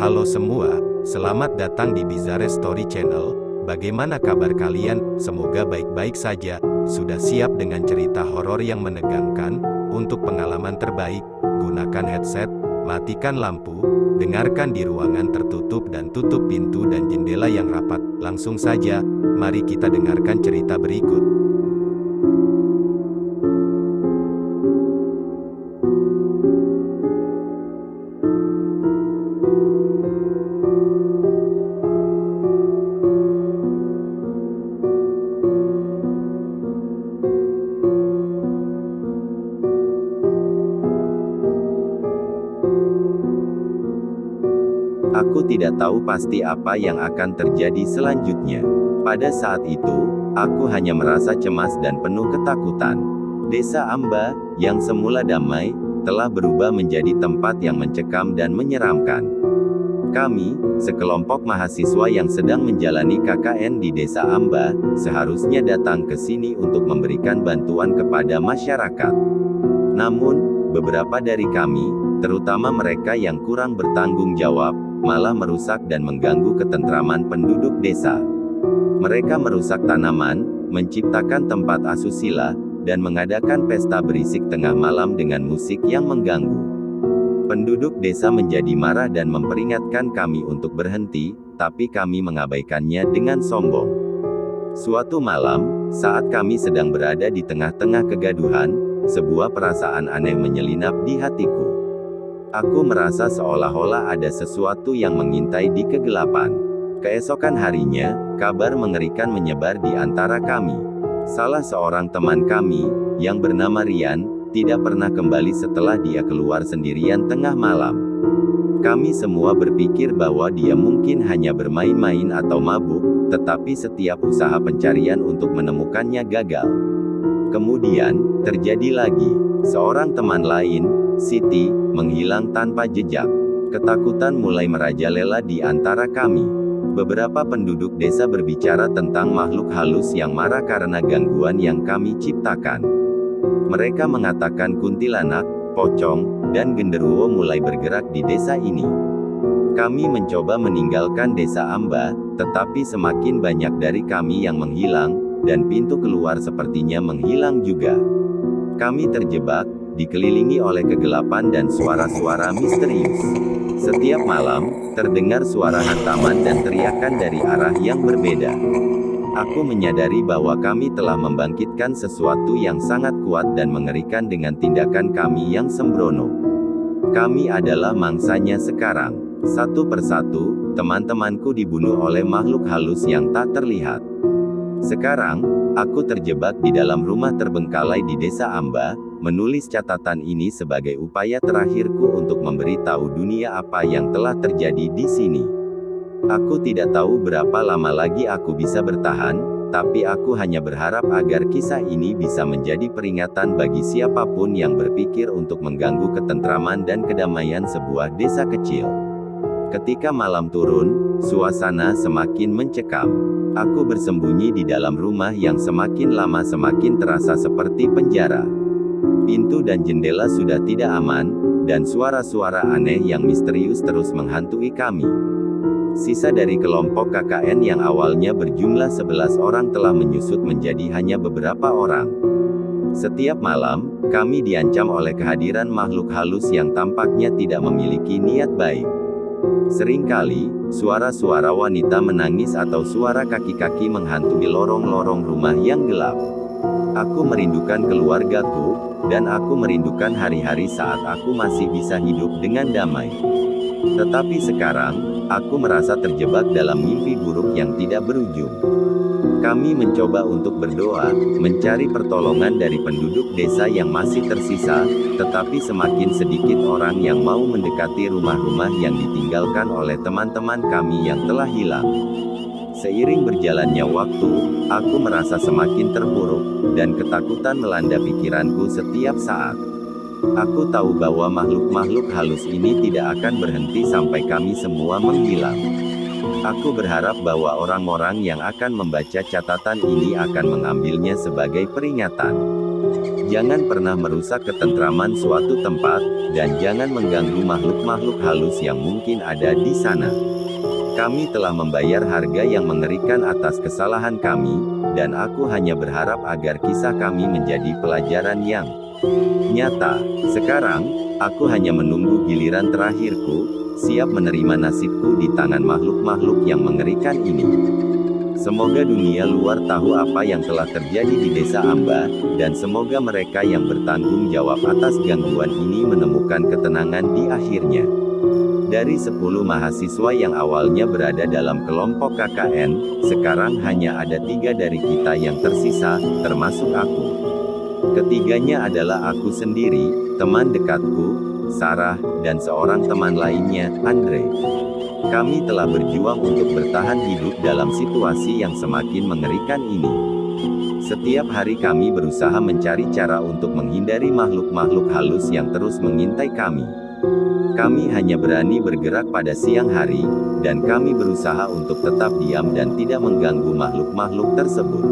Halo semua, selamat datang di Bizarre Story Channel. Bagaimana kabar kalian? Semoga baik-baik saja. Sudah siap dengan cerita horor yang menegangkan? Untuk pengalaman terbaik, gunakan headset, matikan lampu, dengarkan di ruangan tertutup dan tutup pintu dan jendela yang rapat. Langsung saja, mari kita dengarkan cerita berikut. Aku tidak tahu pasti apa yang akan terjadi selanjutnya. Pada saat itu, aku hanya merasa cemas dan penuh ketakutan. Desa Amba, yang semula damai, telah berubah menjadi tempat yang mencekam dan menyeramkan. Kami, sekelompok mahasiswa yang sedang menjalani KKN di Desa Amba, seharusnya datang ke sini untuk memberikan bantuan kepada masyarakat. Namun, beberapa dari kami, terutama mereka yang kurang bertanggung jawab, malah merusak dan mengganggu ketentraman penduduk desa. Mereka merusak tanaman, menciptakan tempat asusila, dan mengadakan pesta berisik tengah malam dengan musik yang mengganggu. Penduduk desa menjadi marah dan memperingatkan kami untuk berhenti, tapi kami mengabaikannya dengan sombong. Suatu malam, saat kami sedang berada di tengah-tengah kegaduhan, sebuah perasaan aneh menyelinap di hatiku. Aku merasa seolah-olah ada sesuatu yang mengintai di kegelapan. Keesokan harinya, kabar mengerikan menyebar di antara kami. Salah seorang teman kami, yang bernama Rian, tidak pernah kembali setelah dia keluar sendirian tengah malam. Kami semua berpikir bahwa dia mungkin hanya bermain-main atau mabuk, tetapi setiap usaha pencarian untuk menemukannya gagal. Kemudian, terjadi lagi. Seorang teman lain, Siti, menghilang tanpa jejak. Ketakutan mulai merajalela di antara kami. Beberapa penduduk desa berbicara tentang makhluk halus yang marah karena gangguan yang kami ciptakan. Mereka mengatakan kuntilanak, pocong, dan genderuwo mulai bergerak di desa ini. Kami mencoba meninggalkan Desa Amba, tetapi semakin banyak dari kami yang menghilang, dan pintu keluar sepertinya menghilang juga. Kami terjebak, dikelilingi oleh kegelapan dan suara-suara misterius. Setiap malam, terdengar suara hantaman dan teriakan dari arah yang berbeda. Aku menyadari bahwa kami telah membangkitkan sesuatu yang sangat kuat dan mengerikan dengan tindakan kami yang sembrono. Kami adalah mangsanya sekarang. Satu persatu, teman-temanku dibunuh oleh makhluk halus yang tak terlihat. Sekarang, aku terjebak di dalam rumah terbengkalai di Desa Amba, menulis catatan ini sebagai upaya terakhirku untuk memberitahu dunia apa yang telah terjadi di sini. Aku tidak tahu berapa lama lagi aku bisa bertahan, tapi aku hanya berharap agar kisah ini bisa menjadi peringatan bagi siapapun yang berpikir untuk mengganggu ketentraman dan kedamaian sebuah desa kecil. Ketika malam turun, suasana semakin mencekam. Aku bersembunyi di dalam rumah yang semakin lama semakin terasa seperti penjara. Pintu dan jendela sudah tidak aman, dan suara-suara aneh yang misterius terus menghantui kami. Sisa dari kelompok KKN yang awalnya berjumlah 11 orang telah menyusut menjadi hanya beberapa orang. Setiap malam, kami diancam oleh kehadiran makhluk halus yang tampaknya tidak memiliki niat baik. Seringkali, suara-suara wanita menangis atau suara kaki-kaki menghantui lorong-lorong rumah yang gelap. Aku merindukan keluargaku, dan aku merindukan hari-hari saat aku masih bisa hidup dengan damai. Tetapi sekarang, aku merasa terjebak dalam mimpi buruk yang tidak berujung. Kami mencoba untuk berdoa, mencari pertolongan dari penduduk desa yang masih tersisa, tetapi semakin sedikit orang yang mau mendekati rumah-rumah yang ditinggalkan oleh teman-teman kami yang telah hilang. Seiring berjalannya waktu, aku merasa semakin terpuruk, dan ketakutan melanda pikiranku setiap saat. Aku tahu bahwa makhluk-makhluk halus ini tidak akan berhenti sampai kami semua menghilang. Aku berharap bahwa orang-orang yang akan membaca catatan ini akan mengambilnya sebagai peringatan. Jangan pernah merusak ketentraman suatu tempat, dan jangan mengganggu makhluk-makhluk halus yang mungkin ada di sana. Kami telah membayar harga yang mengerikan atas kesalahan kami, dan aku hanya berharap agar kisah kami menjadi pelajaran yang nyata. Sekarang, aku hanya menunggu giliran terakhirku, siap menerima nasibku di tangan makhluk-makhluk yang mengerikan ini. Semoga dunia luar tahu apa yang telah terjadi di Desa Amba, dan semoga mereka yang bertanggung jawab atas gangguan ini menemukan ketenangan di akhirnya. Dari 10 mahasiswa yang awalnya berada dalam kelompok KKN, sekarang hanya ada 3 dari kita yang tersisa, termasuk aku. Ketiganya adalah aku sendiri, teman dekatku, Sarah, dan seorang teman lainnya, Andre. Kami telah berjuang untuk bertahan hidup dalam situasi yang semakin mengerikan ini. Setiap hari kami berusaha mencari cara untuk menghindari makhluk-makhluk halus yang terus mengintai kami. Kami hanya berani bergerak pada siang hari, dan kami berusaha untuk tetap diam dan tidak mengganggu makhluk-makhluk tersebut.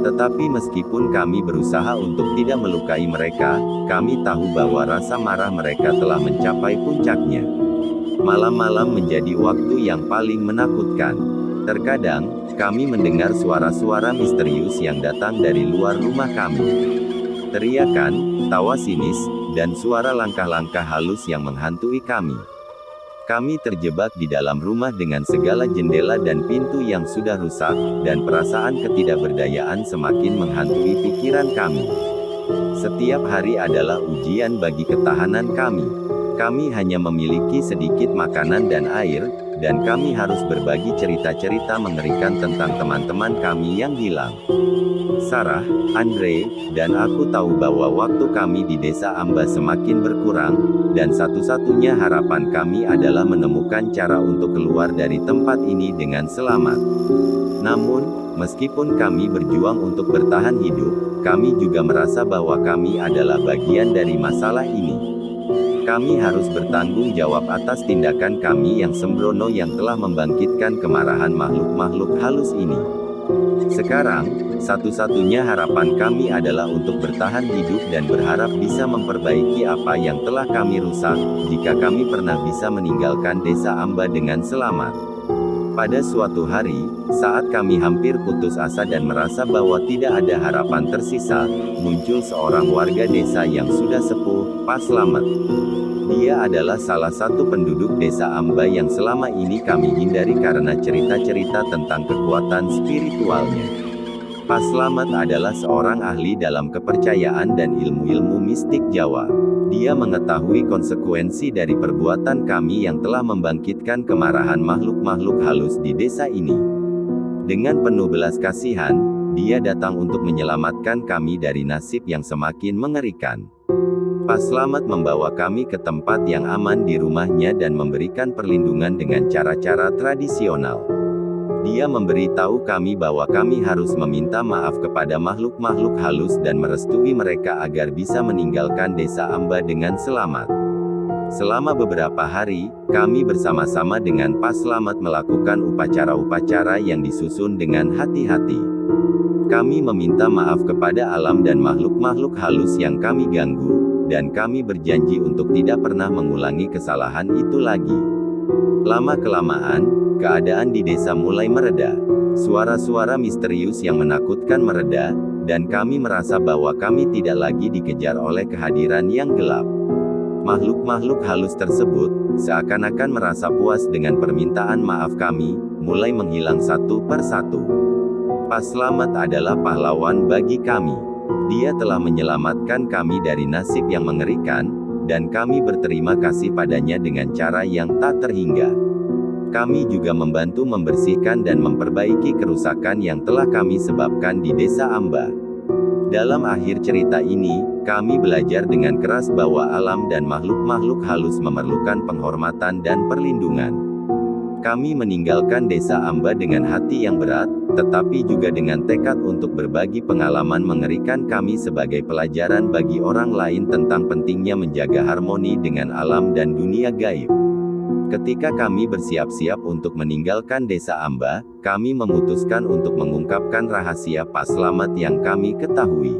Tetapi meskipun kami berusaha untuk tidak melukai mereka, kami tahu bahwa rasa marah mereka telah mencapai puncaknya. Malam-malam menjadi waktu yang paling menakutkan. Terkadang, kami mendengar suara-suara misterius yang datang dari luar rumah kami. Teriakan, tawa sinis, dan suara langkah-langkah halus yang menghantui kami. Kami terjebak di dalam rumah dengan segala jendela dan pintu yang sudah rusak, dan perasaan ketidakberdayaan semakin menghantui pikiran kami. Setiap hari adalah ujian bagi ketahanan kami. Kami hanya memiliki sedikit makanan dan air, dan kami harus berbagi cerita-cerita mengerikan tentang teman-teman kami yang hilang. Sarah, Andre, dan aku tahu bahwa waktu kami di Desa Amba semakin berkurang, dan satu-satunya harapan kami adalah menemukan cara untuk keluar dari tempat ini dengan selamat. Namun, meskipun kami berjuang untuk bertahan hidup, kami juga merasa bahwa kami adalah bagian dari masalah ini. Kami harus bertanggung jawab atas tindakan kami yang sembrono yang telah membangkitkan kemarahan makhluk-makhluk halus ini. Sekarang, satu-satunya harapan kami adalah untuk bertahan hidup dan berharap bisa memperbaiki apa yang telah kami rusak, jika kami pernah bisa meninggalkan Desa Amba dengan selamat. Pada suatu hari, saat kami hampir putus asa dan merasa bahwa tidak ada harapan tersisa, muncul seorang warga desa yang sudah sepuh, Pak Slamet. Dia adalah salah satu penduduk Desa Amba yang selama ini kami hindari karena cerita-cerita tentang kekuatan spiritualnya. Pak Slamet adalah seorang ahli dalam kepercayaan dan ilmu-ilmu mistik Jawa. Dia mengetahui konsekuensi dari perbuatan kami yang telah membangkitkan kemarahan makhluk-makhluk halus di desa ini. Dengan penuh belas kasihan, dia datang untuk menyelamatkan kami dari nasib yang semakin mengerikan. Pak Slamet membawa kami ke tempat yang aman di rumahnya dan memberikan perlindungan dengan cara-cara tradisional. Dia memberitahu kami bahwa kami harus meminta maaf kepada makhluk-makhluk halus dan merestui mereka agar bisa meninggalkan Desa Amba dengan selamat. Selama beberapa hari, kami bersama-sama dengan Pak Slamet melakukan upacara-upacara yang disusun dengan hati-hati. Kami meminta maaf kepada alam dan makhluk-makhluk halus yang kami ganggu, dan kami berjanji untuk tidak pernah mengulangi kesalahan itu lagi. Lama-kelamaan, keadaan di desa mulai mereda. Suara-suara misterius yang menakutkan mereda, dan kami merasa bahwa kami tidak lagi dikejar oleh kehadiran yang gelap. Makhluk-makhluk halus tersebut, seakan-akan merasa puas dengan permintaan maaf kami, mulai menghilang satu persatu. Pak Slamet adalah pahlawan bagi kami. Dia telah menyelamatkan kami dari nasib yang mengerikan, dan kami berterima kasih padanya dengan cara yang tak terhingga. Kami juga membantu membersihkan dan memperbaiki kerusakan yang telah kami sebabkan di Desa Amba. Dalam akhir cerita ini, kami belajar dengan keras bahwa alam dan makhluk-makhluk halus memerlukan penghormatan dan perlindungan. Kami meninggalkan Desa Amba dengan hati yang berat, tetapi juga dengan tekad untuk berbagi pengalaman mengerikan kami sebagai pelajaran bagi orang lain tentang pentingnya menjaga harmoni dengan alam dan dunia gaib. Ketika kami bersiap-siap untuk meninggalkan Desa Amba, kami memutuskan untuk mengungkapkan rahasia Pak Slamet yang kami ketahui.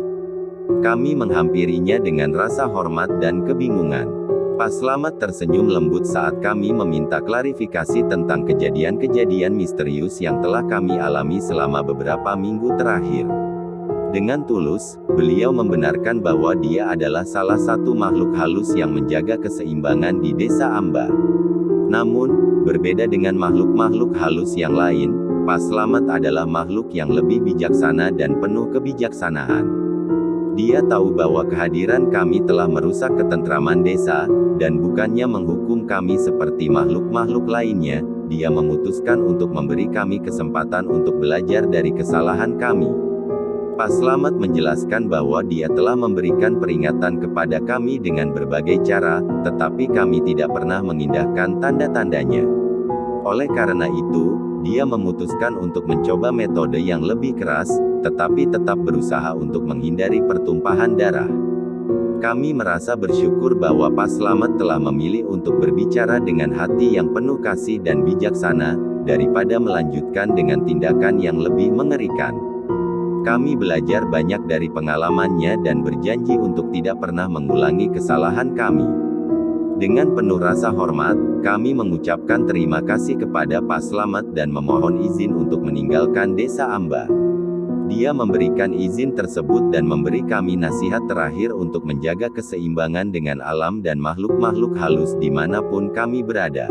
Kami menghampirinya dengan rasa hormat dan kebingungan. Pak Slamet tersenyum lembut saat kami meminta klarifikasi tentang kejadian-kejadian misterius yang telah kami alami selama beberapa minggu terakhir. Dengan tulus, beliau membenarkan bahwa dia adalah salah satu makhluk halus yang menjaga keseimbangan di Desa Amba. Namun, berbeda dengan makhluk-makhluk halus yang lain, Pak Slamet adalah makhluk yang lebih bijaksana dan penuh kebijaksanaan. Dia tahu bahwa kehadiran kami telah merusak ketentraman desa, dan bukannya menghukum kami seperti makhluk-makhluk lainnya, dia memutuskan untuk memberi kami kesempatan untuk belajar dari kesalahan kami. Pak Slamet menjelaskan bahwa dia telah memberikan peringatan kepada kami dengan berbagai cara, tetapi kami tidak pernah mengindahkan tanda-tandanya. Oleh karena itu, dia memutuskan untuk mencoba metode yang lebih keras, tetapi tetap berusaha untuk menghindari pertumpahan darah. Kami merasa bersyukur bahwa Pak Slamet telah memilih untuk berbicara dengan hati yang penuh kasih dan bijaksana, daripada melanjutkan dengan tindakan yang lebih mengerikan. Kami belajar banyak dari pengalamannya dan berjanji untuk tidak pernah mengulangi kesalahan kami. Dengan penuh rasa hormat, kami mengucapkan terima kasih kepada Pak Slamet dan memohon izin untuk meninggalkan Desa Amba. Dia memberikan izin tersebut dan memberi kami nasihat terakhir untuk menjaga keseimbangan dengan alam dan makhluk-makhluk halus dimanapun kami berada.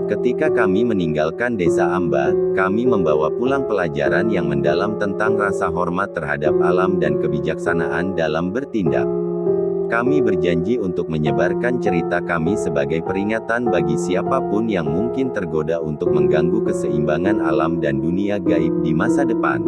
Ketika kami meninggalkan Desa Amba, kami membawa pulang pelajaran yang mendalam tentang rasa hormat terhadap alam dan kebijaksanaan dalam bertindak. Kami berjanji untuk menyebarkan cerita kami sebagai peringatan bagi siapapun yang mungkin tergoda untuk mengganggu keseimbangan alam dan dunia gaib di masa depan.